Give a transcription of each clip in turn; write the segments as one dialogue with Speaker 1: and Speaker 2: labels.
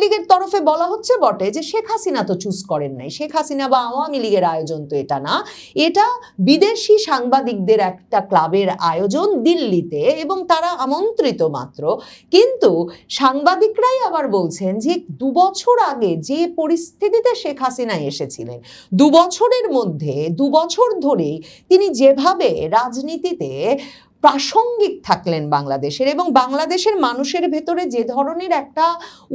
Speaker 1: লীগের তরফে বলা হচ্ছে বটে যে শেখ হাসিনা তো চুজ করেন নাই, শেখ হাসিনা বা আওয়ামী লীগের আয়োজন তো এটা না, এটা বিদেশি সাংবাদিকদের একটা ক্লাবের আয়োজন দিল্লিতে এবং তারা আমন্ত্রিত মাত্র। কিন্তু সাংবাদিকরাই আবার বলছেন যে 2 বছর আগে যে পরিস্থিতিতে শেখ হাসিনা এসেছিলেন, 2 বছরের মধ্যে 2 বছর ধরেই তিনি যেভাবে রাজনীতিতে প্রাসঙ্গিক থাকলেন বাংলাদেশের, এবং বাংলাদেশের মানুষের ভেতরে যে ধরনের একটা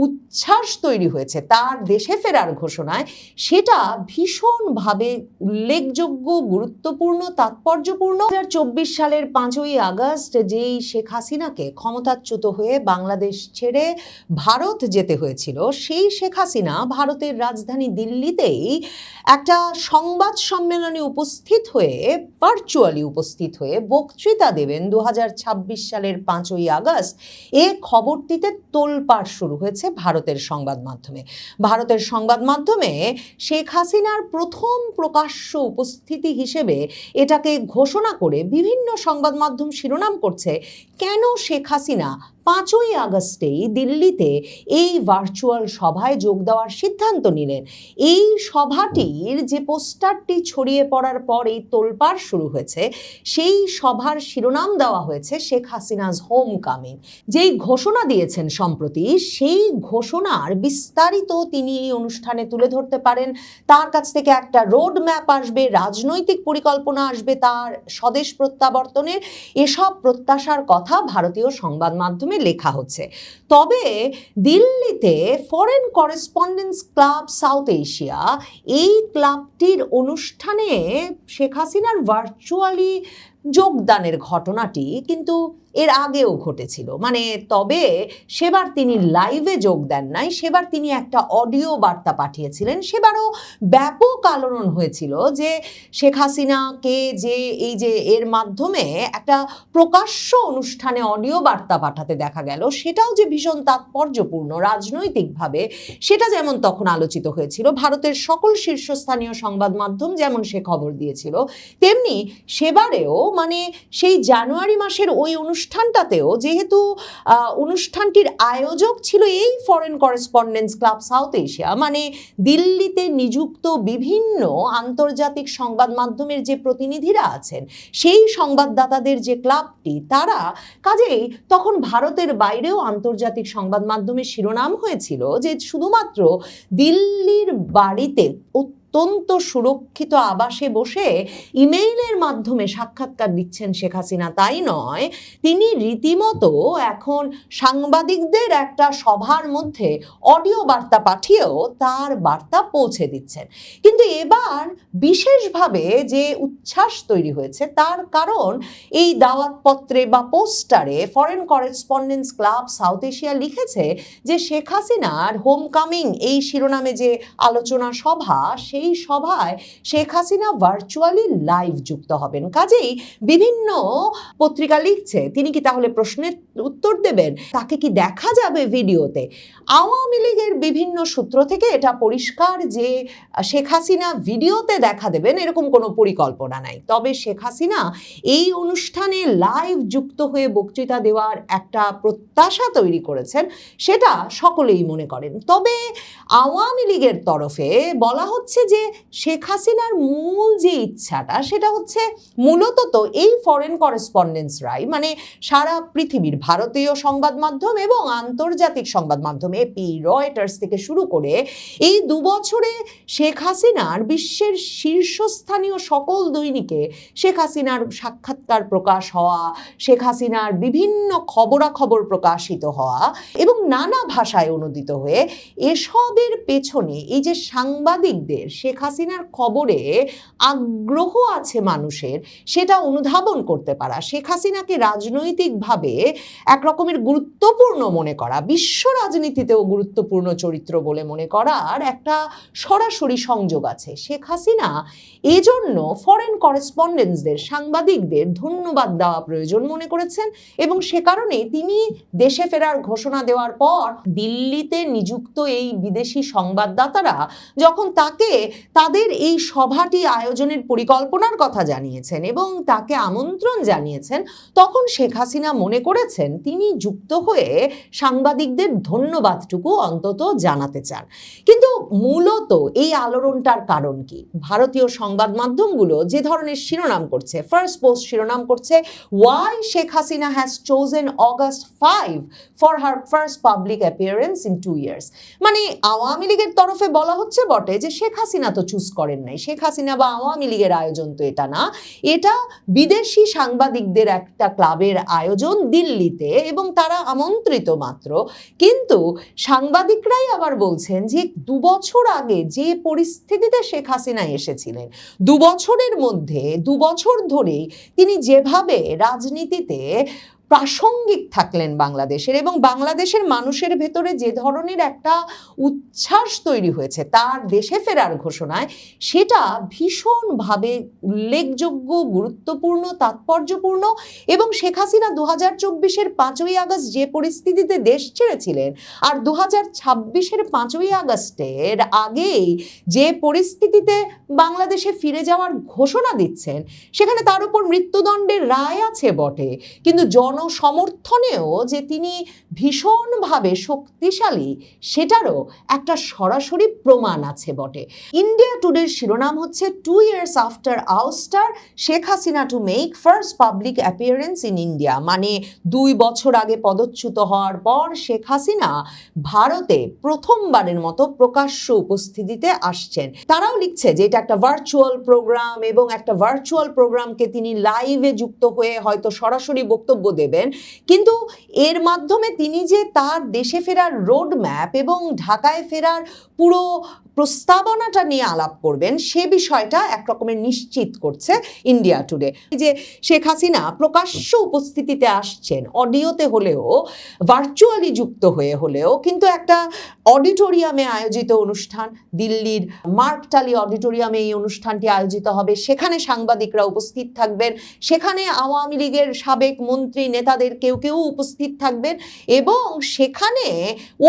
Speaker 1: উচ্ছ্বাস তৈরি হয়েছে তার দেশে ফেরার ঘোষণায়, সেটা ভীষণভাবে উল্লেখযোগ্য, গুরুত্বপূর্ণ, তাৎপর্যপূর্ণ। 2024 সালের 5ই আগস্ট যেই শেখ হাসিনাকে ক্ষমতাচ্যুত হয়ে বাংলাদেশ ছেড়ে ভারত যেতে হয়েছিল, সেই শেখ হাসিনা ভারতের রাজধানী দিল্লিতেই একটা সংবাদ সম্মেলনে উপস্থিত হয়ে, ভার্চুয়ালি উপস্থিত হয়ে বক্তৃতা দেবেন 2026 সালের 5ই আগস্ট। এ খবরটিতে তোলপাড় শুরু হয়েছে ভারতের সংবাদ মাধ্যমে। ভারতের সংবাদ মাধ্যমে শেখ হাসিনার প্রথম প্রকাশ্য উপস্থিতি হিসেবে এটাকে ঘোষণা করে বিভিন্ন সংবাদ মাধ্যম শিরোনাম করছে, কেন শেখ হাসিনা 5ই আগস্টেই দিল্লিতে এই ভার্চুয়াল সভায় যোগ দেওয়ার সিদ্ধান্ত নিলেন। এই সভাটির যে পোস্টারটি ছড়িয়ে পড়ার পর এই তোলপাড় শুরু হয়েছে, সেই সভার শিরোনাম দেওয়া হয়েছে শেখ হাসিনাজ হোম কামিং। যেই ঘোষণা দিয়েছেন সম্প্রতি, সেই ঘোষণার বিস্তারিত তিনি এই অনুষ্ঠানে তুলে ধরতে পারেন। তার কাছ থেকে একটা রোড ম্যাপ আসবে, রাজনৈতিক পরিকল্পনা আসবে তার স্বদেশ প্রত্যাবর্তনের। এসব প্রত্যাশার কথা ভারতীয় সংবাদ মাধ্যমে লেখা হচ্ছে। তবে দিল্লিতে foreign correspondence club south Asia, এই ক্লাবটির অনুষ্ঠানে শেখ হাসিনার ভার্চুয়ালি যোগদানের ঘটনাটি কিন্তু এর আগেও ঘটেছিল। মানে তবে সেবার তিনি লাইভে যোগ দেন নাই, সেবার তিনি একটা অডিও বার্তা পাঠিয়েছিলেন। সেবারও ব্যাপক আলোড়ন হয়েছিল যে শেখ হাসিনাকে যে এই যে এর মাধ্যমে একটা প্রকাশ্য অনুষ্ঠানে অডিও বার্তা পাঠাতে দেখা গেল, সেটাও যে ভীষণ তাৎপর্যপূর্ণ রাজনৈতিকভাবে, সেটা যেমন তখন আলোচিত হয়েছিল। ভারতের সকল শীর্ষস্থানীয় সংবাদ মাধ্যম যেমন সে খবর দিয়েছিল, তেমনি সেবারেও মানে সেই জানুয়ারি মাসের ওই অনুষ্ঠানটাতেও, যেহেতু অনুষ্ঠানটির আয়োজক ছিল এই foreign correspondence club south Asia, মানে দিল্লিতে নিযুক্ত বিভিন্ন আন্তর্জাতিক সংবাদ মাধ্যমের যে প্রতিনিধিরা আছেন, সেই সংবাদদাতাদের যে ক্লাবটি, তারা কাজেই তখন ভারতের বাইরেও আন্তর্জাতিক সংবাদ মাধ্যমের শিরোনাম হয়েছিল যে শুধুমাত্র দিল্লির বাড়িতে অত্যন্ত সুরক্ষিত আবাসে বসে ইমেইলের মাধ্যমে সাক্ষাৎকার দিচ্ছেন শেখ হাসিনা, তাই নয়, তিনি রীতিমতো এখন সাংবাদিকদের একটা সভার মধ্যে অডিও বার্তা পাঠিয়েও তার বার্তা পৌঁছে দিচ্ছেন। কিন্তু এবার বিশেষভাবে যে উচ্ছ্বাস তৈরি হয়েছে তার কারণ, এই দাওয়াতপত্রে বা পোস্টারে foreign correspondence club south Asia লিখেছে যে শেখ হাসিনার হোম কামিং এই শিরোনামে যে আলোচনা সভা, সেই সভায় শেখ হাসিনা ভার্চুয়ালি লাইভ যুক্ত হবেন। কাজেই বিভিন্ন পত্রিকা লিখছে, তিনি কি তাহলে প্রশ্নের উত্তর দেবেন, তাকে কি দেখা যাবে ভিডিওতে? আওয়ামী লীগের বিভিন্ন সূত্র থেকে এটা পরিষ্কার যে শেখ হাসিনা ভিডিওতে দেখা দেবেন এরকম কোনো পরিকল্পনা নাই। তবে শেখ হাসিনা এই অনুষ্ঠানে লাইভ যুক্ত হয়ে বক্তৃতা দেওয়ার একটা প্রত্যাশা তৈরি করেছেন, সেটা সকলেই মনে করেন। তবে আওয়ামী লীগের তরফে বলা হচ্ছে যে শেখ হাসিনার মূল যে ইচ্ছাটা, সেটা হচ্ছে মূলত তো এই ফরেন করেসপন্ডেন্সরাই, মানে সারা পৃথিবীর ভারতীয় সংবাদ মাধ্যম এবং আন্তর্জাতিক সংবাদ মাধ্যম, এপি, রয়টার্স থেকে শুরু করে এই 2 বছরে শেখ হাসিনার বিশ্বের শীর্ষস্থানীয় সকল দৈনিকে শেখ হাসিনার সাক্ষাৎকার প্রকাশ হওয়া, শেখ হাসিনার বিভিন্ন খবরাখবর প্রকাশিত হওয়া এবং নানা ভাষায় অনুদিত হয়ে, এসবের পেছনে এই যে সাংবাদিকদের শেখ হাসিনার খবরে আগ্রহ আছে মানুষের, সেটা অনুধাবন করতে পারা, শেখ হাসিনাকে রাজনৈতিকভাবে এক রকমের গুরুত্বপূর্ণ মনে করা, বিশ্ব রাজনীতিতেও গুরুত্বপূর্ণ চরিত্র বলে মনে করার একটা সরাসরি সংযোগ আছে। শেখ হাসিনা এজন্য ফরেন করেসপন্ডেন্সদের, সাংবাদিকদের ধন্যবাদ দেওয়া প্রয়োজন মনে করেছেন এবং সে কারণে তিনি দেশে ফেরার ঘোষণা দেওয়ার পর দিল্লিতে নিযুক্ত এই বিদেশি সংবাদদাতারা যখন তাকে তাদের এই সভাটি আয়োজনের পরিকল্পনার কথা জানিয়েছেন এবং তাকে আমন্ত্রণ জানিয়েছেন, তখন শেখ হাসিনা মনে করেছেন তিনি যুক্ত হয়ে সাংবাদিকদের ধন্যবাদটুকু অন্তত জানাতে চান। কিন্তু মূলত এই আলোড়নটার কারণ কি? ভারতীয় সংবাদ মাধ্যমগুলো যে ধরনের শিরোনাম করছে, ফার্স্ট পোস্ট শিরোনাম করছে, why Sheikh Hasina has chosen August 5 for her first public appearance in 2 years। মানে আওয়ামী লীগের তরফে বলা হচ্ছে বটে যে শেখ হাসিনা তো চুজ করেন নাই, শেখ হাসিনা বা আওয়ামী লীগের আয়োজন তো এটা না, এটা বিদেশি সাংবাদিকদের একটা ক্লাবের আয়োজন দিল্লিতে এবং তারা আমন্ত্রিত মাত্র। কিন্তু সাংবাদিকরাই আবার বলছেন যে 2 বছর আগে যে পরিস্থিতিতে শেখ হাসিনা এসেছিলেন, 2 বছরের মধ্যে 2 বছর ধরেই তিনি যেভাবে রাজনীতিতে প্রাসঙ্গিক থাকলেন বাংলাদেশের, এবং বাংলাদেশের মানুষের ভেতরে যে ধরনের একটা উচ্ছ্বাস তৈরি হয়েছে তার দেশে ফেরার ঘোষণায়, সেটা ভীষণভাবে উল্লেখযোগ্য, গুরুত্বপূর্ণ, তাৎপর্যপূর্ণ। এবং শেখ হাসিনা 2024-এর 5ই আগস্ট যে পরিস্থিতিতে দেশ ছেড়েছিলেন আর 2026-এর 5ই আগস্টের আগেই যে পরিস্থিতিতে বাংলাদেশে ফিরে যাওয়ার ঘোষণা দিচ্ছেন, সেখানে তার উপর মৃত্যুদণ্ডের রায় আছে বটে, কিন্তু জনসমর্থনেও যে তিনি ভীষণভাবে শক্তিশালী সেটারও একটা সরাসরি প্রমাণ আছে বটে। ইন্ডিয়া টুডের শিরোনাম হচ্ছে 2 years after ouster Sheikh Hasina to make first public appearance in India. মানে 2 বছর আগে পদচ্যুত হওয়ার পর শেখ হাসিনা ভারতে প্রথমবারের মতো প্রকাশ্য উপস্থিতিতে আসছেন। তারাও লিখছে যে এটা একটা ভার্চুয়াল প্রোগ্রাম এবং একটা ভার্চুয়াল প্রোগ্রামকে তিনি লাইভে যুক্ত হয়ে হয়তো সরাসরি বক্তব্য দেবেন, কিন্তু এর মাধ্যমে তিনি যে তার দেশে ফেরার রোড ম্যাপ এবং ঢাকায় ফেরার পুরো প্রস্তাবনাটা নিয়ে আলাপ করবেন সে বিষয়টা একরকমের নিশ্চিত করছে ইন্ডিয়া টুডে। যে শেখ হাসিনা প্রকাশ্য উপস্থিতিতে আসছেন, অডিওতে হলেও, ভার্চুয়ালি যুক্ত হয়ে হলেও, কিন্তু একটা অডিটোরিয়ামে আয়োজিত অনুষ্ঠান, দিল্লির মার্কটালি অডিটোরিয়ামে এই অনুষ্ঠানটি আয়োজিত হবে, সেখানে সাংবাদিকরা উপস্থিত থাকবেন, সেখানে আওয়ামী লীগের সাবেক মন্ত্রী নেতাদের কেউ কেউ উপস্থিত থাকবেন এবং সেখানে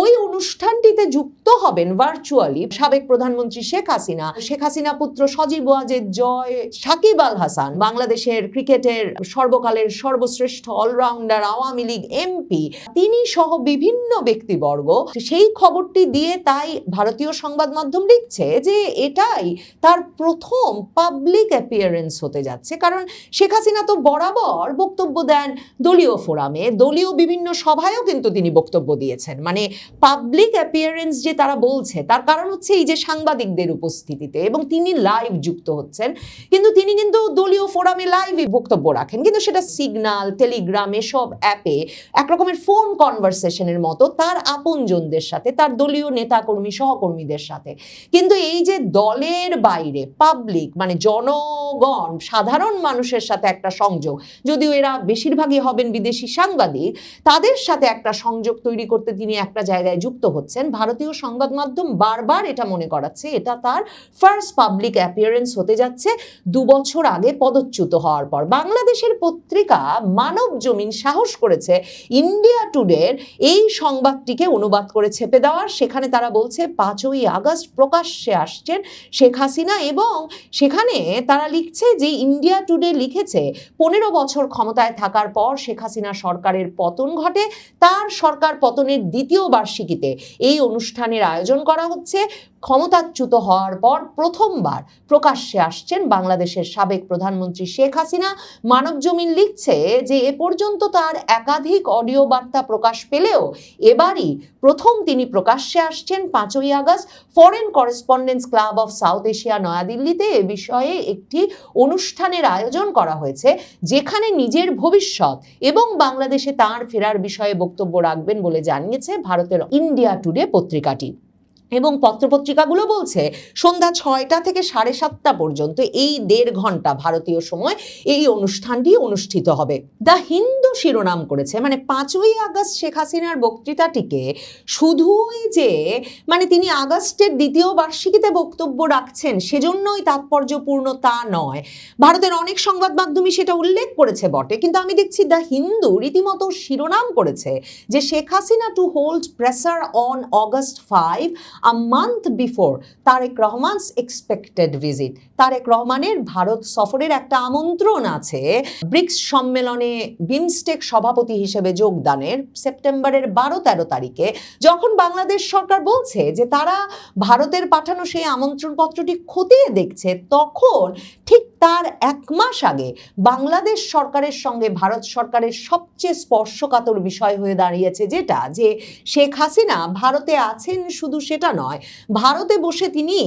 Speaker 1: ওই অনুষ্ঠানটিতে যুক্ত হবেন ভার্চুয়ালি সাবেক প্রধানমন্ত্রী শেখ হাসিনা, শেখ হাসিনা পুত্র সজীব ওয়াজেদ জয়, সাকিব আল হাসান, বাংলাদেশের ক্রিকেটের সর্বকালের সর্বশ্রেষ্ঠ অলরাউন্ডার আওয়ামী লীগ এমপি, তিনি সহ বিভিন্ন ব্যক্তিবর্গ। সেই খবরটি দিয়ে তাই ভারতীয় সংবাদ মাধ্যম লিখছে যে এটাই তার প্রথম পাবলিক অ্যাপিয়ারেন্স হতে যাচ্ছে, কারণ শেখ হাসিনা তো বরাবর বক্তব্য দেন দলীয় ফোরামে, দলীয় বিভিন্ন সভায়ও কিন্তু তিনি বক্তব্য দিয়েছেন। মানে পাবলিক অ্যাপিয়ারেন্স যে তারা বলছে তার কারণ হচ্ছে এই যে সাংবাদিকদের উপস্থিতিতে, এবং তিনি লাইভ যুক্ত হচ্ছেন, কিন্তু তিনি কিন্তু দলীয় ফোরামে লাইভে বক্তব্য রাখেন, কিন্তু সেটা সিগন্যাল, টেলিগ্রাম এসব অ্যাপে একরকমের ফোন কনভারসেশনের মতো তার আপনজনদের সাথে, তার দলীয় নেতাকর্মী সহকর্মীদের সাথে। কিন্তু এই যে দলের বাইরে পাবলিক, মানে জনগণ, সাধারণ মানুষের সাথে একটা সংযোগ, যদিও এরা বেশিরভাগই হবেন বিদেশি সাংবাদিক, তাদের সাথে একটা সংযোগ তৈরি করতে তিনি একটা জায়গায় যুক্ত হচ্ছেন। ভারতীয় সংবাদ মাধ্যম বারবার এটা মনে করাচ্ছে এটা তার ফার্স্ট পাবলিক অ্যাপিয়ারেন্স হতে যাচ্ছে 2 বছর আগে পদচ্যুত হওয়ার পর। বাংলাদেশের পত্রিকা মানব জমিন সাহস করেছে ইন্ডিয়া টুডের এই সংবাদটিকে অনুবাদ করে ছেপে দেওয়ার। সেখানে তারা বলছে 5ই আগস্ট প্রকাশ্যে আসছেন শেখ হাসিনা, এবং সেখানে তারা লিখছে যে ইন্ডিয়া টুডে লিখেছে 15 বছর ক্ষমতায় থাকার পর শেখ হাসিনা সরকারের পতন ঘটে, তার সরকার পতনের 2য় বার্ষিকীতে এই অনুষ্ঠানের আয়োজন করা হচ্ছে। ক্ষমতাচ্যুত হওয়ার পর প্রথমবার প্রকাশ্যে আসছেন বাংলাদেশের সাবেক প্রধানমন্ত্রী শেখ হাসিনা। মানবজমিন লিখছে যে এ পর্যন্ত তার একাধিক অডিও বার্তা প্রকাশ পেলেও এবারই প্রথম তিনি প্রকাশ্যে আসছেন 5ই August. Foreign correspondence club of South Asia নয়াদিল্লিতে এ বিষয়ে একটি অনুষ্ঠানের আয়োজন করা হয়েছে, যেখানে নিজের ভবিষ্যৎ এবং বাংলাদেশে তার ফেরার বিষয়ে বক্তব্য রাখবেন বলে জানিয়েছে ভারতের ইন্ডিয়া টুডে পত্রিকাটি। এবং পত্রপত্রিকাগুলো বলছে সন্ধ্যা 6টা থেকে 7:30 পর্যন্ত এই 1.5 ঘন্টা ভারতীয় সময় এই অনুষ্ঠানটি অনুষ্ঠিত হবে। দ্য হিন্দু শিরোনাম করেছে, মানে 5ই আগস্ট শেখ হাসিনার বক্তৃতাটিকে শুধুই যে মানে তিনি আগস্টের 2য় বার্ষিকীতে বক্তব্য রাখছেন সেজন্যই তাৎপর্যপূর্ণ তা নয়। ভারতের অনেক সংবাদ মাধ্যমই সেটা উল্লেখ করেছে বটে, কিন্তু আমি দেখছি দ্য হিন্দু রীতিমতো শিরোনাম করেছে যে Sheikh Hasina to hold pressure on August 5 a month before Tarique Rahman's expected visit. Tarique রহমানের ভারত সফরের একটা আমন্ত্রণ আছে ব্রিক্স সম্মেলনে বিমস্টেক সভাপতি হিসেবে যোগদানের সেপ্টেম্বরের 12-13 তারিখে। যখন বাংলাদেশ সরকার বলছে যে তারা ভারতের পাঠানো সেই আমন্ত্রণপত্রটি খতিয়ে দেখছে, তখন ঠিক তার 1 মাস আগে বাংলাদেশ সরকারের সঙ্গে ভারত সরকারের সবচেয়ে স্পর্শকাতর বিষয় হয়ে দাঁড়িয়েছে যেটা, যে শেখ হাসিনা ভারতে আছেন শুধু সেটা নয়, ভারতে বসে তিনি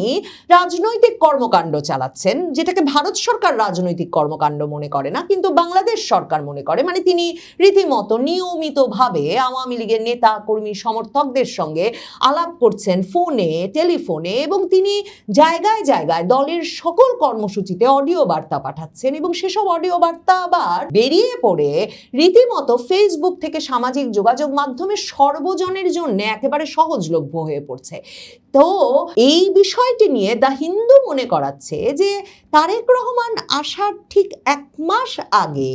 Speaker 1: রাজনৈতিক কর্মকাণ্ড চালাচ্ছেন, যেটাকে ভারত সরকার রাজনৈতিক কর্মকাণ্ড মনে করে না কিন্তু বাংলাদেশ সরকার মনে করে। মানে তিনি রীতিমতো নিয়মিতভাবে আওয়ামী লীগের নেতা কর্মী সমর্থকদের সঙ্গে আলাপ করছেন ফোনে, টেলিফোনে, এবং তিনি জায়গায় জায়গায় দলের সকল কর্মসূচিতে অডিও বার্তা পাঠাচ্ছেন, এবং সেসব অডিও বার্তা আবার বেরিয়ে পড়ে রীতিমতো ফেসবুক থেকে সামাজিক যোগাযোগ মাধ্যমে সর্বজনের জন্য একেবারে সহজলভ্য হয়ে পড়ছে। তো এই বিষয়টি নিয়ে দ্য হিন্দু মনে করাচ্ছে যে তারেক রহমান আসার ঠিক 1 মাস আগে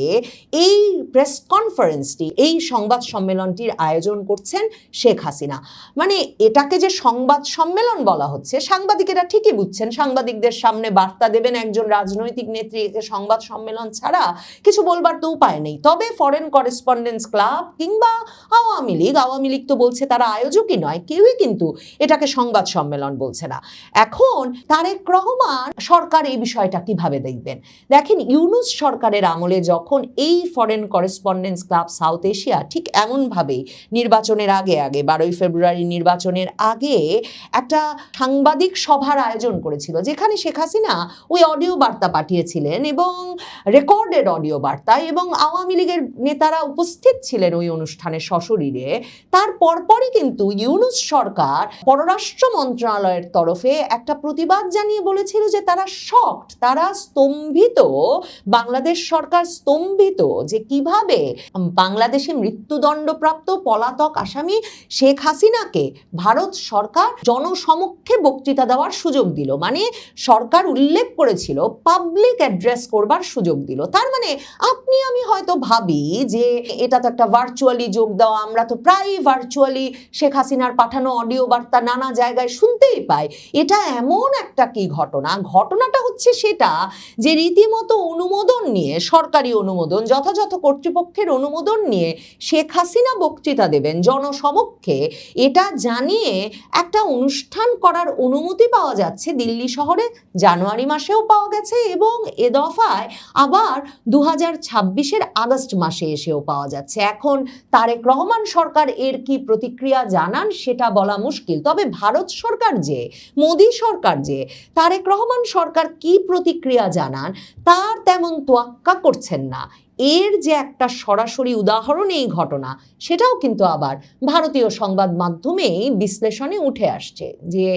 Speaker 1: এই প্রেস কনফারেন্সটি, এই সংবাদ সম্মেলনটির আয়োজন করছেন শেখ হাসিনা। মানে এটাকে যে সংবাদ সম্মেলন বলা হচ্ছে, সাংবাদিকেরা ঠিকই বুঝছেন, সাংবাদিকদের সামনে বার্তা দেবেন একজন রাজনৈতিক নেত্রী, একে সংবাদ সম্মেলন ছাড়া কিছু বলবার তো উপায় নেই। তবে ফরেন করেসপন্ডেন্স ক্লাব কিংবা আওয়ামী লীগ তো বলছে তারা আয়োজকই নয়, কেউই কিন্তু এটাকে সংবাদ সম্মেলন বলছে না। এখন তারেক রহমান সরকার এই বিষয়টা কিভাবে দেখবেন? দেখেন, ইউনূস সরকারের আমলে যখন এই foreign correspondence club south Asia ঠিক এমনভাবেই নির্বাচনের আগে 12ই ফেব্রুয়ারি নির্বাচনের আগে একটা সাংবাদিক সভার আয়োজন করেছিল, যেখানে শেখ হাসিনা ওই অডিও বার্তা পাঠিয়েছিলেন এবং রেকর্ডেড অডিও বার্তা, এবং আওয়ামী লীগের নেতারা উপস্থিত ছিলেন ওই অনুষ্ঠানে সশরীরে। তার পরপরই কিন্তু ইউনূস সরকার পররাষ্ট্র মন্ত্রণালয়ের তরফে একটা প্রতিবাদ জানিয়ে বলেছিল যে তারা শকড, তারা স্তম্ভিত, বাংলাদেশ সরকার স্তম্ভিত যে কিভাবে বাংলাদেশে মৃত্যুদণ্ডপ্রাপ্ত পলাতক আসামি শেখ হাসিনাকে ভারত সরকার জনসমক্ষে বক্তৃতা দেওয়ার সুযোগ দিল। মানে সরকার উল্লেখ করেছিল পাবলিক অ্যাড্রেস করবার সুযোগ দিল। তার মানে আপনি আমি হয়তো ভাবি যে এটা তো একটা ভার্চুয়ালি যোগ দেওয়া, আমরা তো প্রায় ভার্চুয়ালি শেখ হাসিনার পাঠানো অডিও বার্তা নানা জায়গায় শুনতেই পাই। এটা এমন একটা কি ঘটনা? ঘটনাটা হচ্ছে সেটা যে রীতিমতো অনুমোদন নিয়ে, সরকারি অনুমোদন, যথাযথ কর্তৃপক্ষের অনুমোদন নিয়ে শেখ হাসিনা বক্তৃতা দেবেন জনসমক্ষে, এটা জানিয়ে একটা অনুষ্ঠান করার অনুমতি পাওয়া যাচ্ছে দিল্লি শহরে, জানুয়ারি মাসেও পাওয়া গেছে, এবং এ দফায় আবার 2026-এর আগস্ট মাসে এসেও পাওয়া যাচ্ছে। এখন তারেক রহমান সরকার এর কি প্রতিক্রিয়া জানান সেটা বলা মুশকিল। তবে ভারত সরকার যে, মোদী সরকার যে, তারেক রহমান সরকার কি প্রতিক্রিয়া জানান তার তেমন তোয়াক্কা করছেন না। এর যে একটা সরাসরি উদাহরণ এই ঘটনা, সেটাও কিন্তু আবার ভারতীয় সংবাদ মাধ্যমেই বিশ্লেষণে উঠে আসছে যে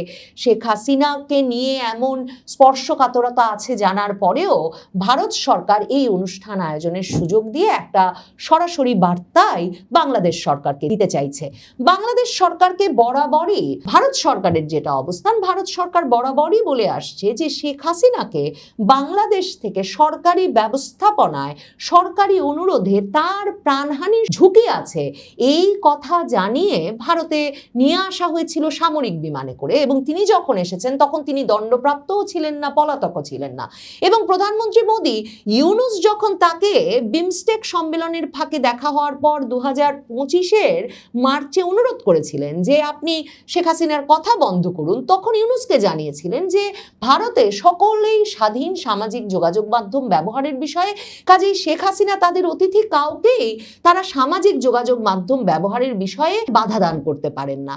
Speaker 1: শেখ হাসিনাকে নিয়ে এমন স্পর্শকাতরতা আছে জানার পরেও ভারত সরকার এই অনুষ্ঠান আয়োজনের সুযোগ দিয়ে একটা সরাসরি বার্তাই বাংলাদেশ সরকারকে দিতে চাইছে। বাংলাদেশ সরকারকে বরাবরই ভারত সরকারের যেটা অবস্থান, ভারত সরকার বরাবরই বলে আসছে যে শেখ হাসিনাকে বাংলাদেশ থেকে সরকারি ব্যবস্থাপনায়, সরকারি অনুরোধে তার প্রাণহানির ঝুঁকি আছে এই কথা জানিয়ে ভারতে নিয়ে আসা হয়েছিল সামরিক বিমানে করে, এবং তিনি যখন এসেছেন তখন তিনি দণ্ডপ্রাপ্তও ছিলেন না, পলাতকও ছিলেন না। এবং প্রধানমন্ত্রী মোদী, ইউনূস যখন তাকে বিমস্টেক সম্মেলনের ফাঁকে দেখা হওয়ার পর 2025-এর মার্চে অনুরোধ করেছিলেন যে আপনি শেখ হাসিনার কথা বন্ধ করুন, তখন ইউনূসকে জানিয়েছিলেন যে ভারতে সকলেই স্বাধীন সামাজিক যোগাযোগ মাধ্যম ব্যবহারের বিষয়ে, কাজেই শেখ হাসিনা তাদের অতিথি কাউকেই তারা সামাজিক যোগাযোগ মাধ্যম ব্যবহারের বিষয়ে বাধা দান করতে পারেন না।